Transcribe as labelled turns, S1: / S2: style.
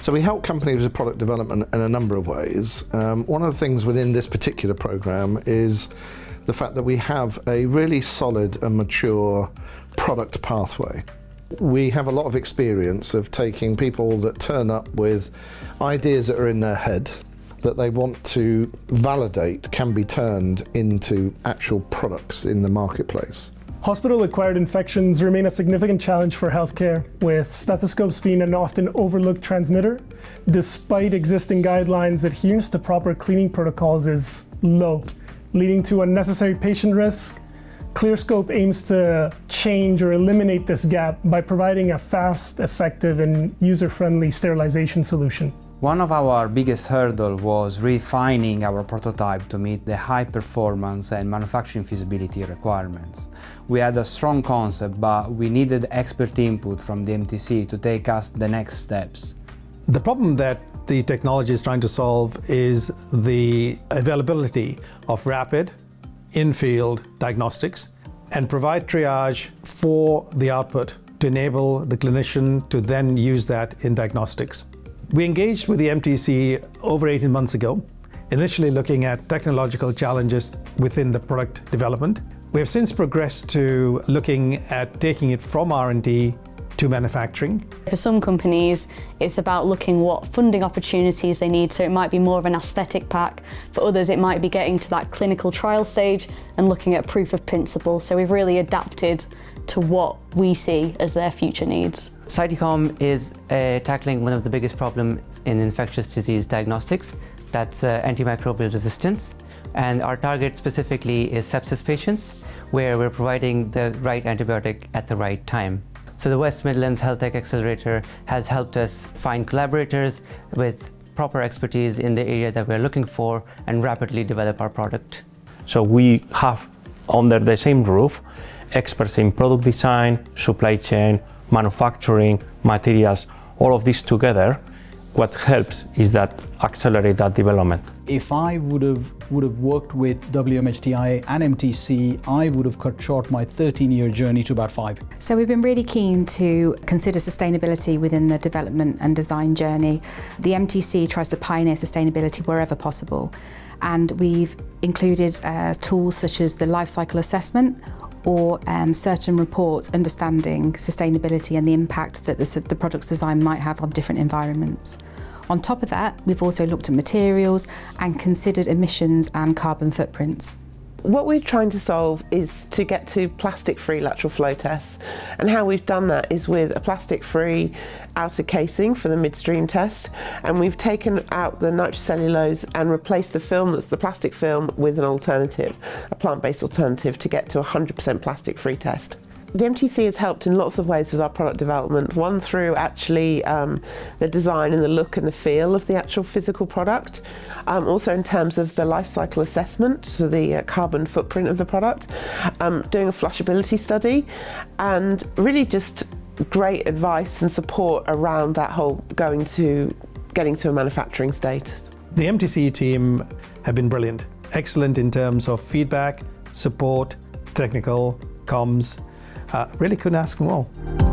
S1: So we help companies with product development in a number of ways. One of the things within this particular program is the fact that we have a really solid and mature product pathway. We have a lot of experience of taking people that turn up with ideas that are in their head that they want to validate can be turned into actual products in the marketplace.
S2: Hospital-acquired infections remain a significant challenge for healthcare, with stethoscopes being an often overlooked transmitter. Despite existing guidelines, adherence to proper cleaning protocols is low, leading to unnecessary patient risk. ClearScope aims to change or eliminate this gap by providing a fast, effective, and user-friendly sterilization solution.
S3: One of our biggest hurdles was refining our prototype to meet the high performance and manufacturing feasibility requirements. We had a strong concept, but we needed expert input from the MTC to take us the next steps.
S4: The problem that the technology is trying to solve is the availability of rapid, in-field diagnostics and provide triage for the output to enable the clinician to then use that in diagnostics. We engaged with the MTC over 18 months ago, initially looking at technological challenges within the product development. We have since progressed to looking at taking it from R&D to manufacturing.
S5: For some companies, it's about looking what funding opportunities they need, so it might be more of an aesthetic pack. For others, it might be getting to that clinical trial stage and looking at proof of principle. So we've really adapted to what we see as their future needs.
S6: Cytecom is tackling one of the biggest problems in infectious disease diagnostics, that's antimicrobial resistance. And our target specifically is sepsis patients, where we're providing the right antibiotic at the right time. So the West Midlands Health Tech Accelerator has helped us find collaborators with proper expertise in the area that we're looking for and rapidly develop our product.
S7: So we have under the same roof experts in product design, supply chain, manufacturing, materials, all of this together. What helps is that accelerate that development.
S8: If I would have worked with WMHTI and MTC, I would have cut short my 13-year journey to about 5.
S9: So we've been really keen to consider sustainability within the development and design journey. The MTC tries to pioneer sustainability wherever possible, and we've included tools such as the life cycle assessment or certain reports understanding sustainability and the impact that the product's design might have on different environments. On top of that, we've also looked at materials and considered emissions and carbon footprints.
S10: What we're trying to solve is to get to plastic-free lateral flow tests, and how we've done that is with a plastic-free outer casing for the midstream test, and we've taken out the nitrocellulose and replaced the film that's the plastic film with an alternative, a plant-based alternative, to get to a 100% plastic-free test. The MTC has helped in lots of ways with our product development. One through actually the design and the look and the feel of the actual physical product. Also in terms of the life cycle assessment, so the carbon footprint of the product. Doing a flushability study, and really just great advice and support around that whole getting to a manufacturing status.
S4: The MTC team have been brilliant. Excellent in terms of feedback, support, technical, comms. Really couldn't ask for more.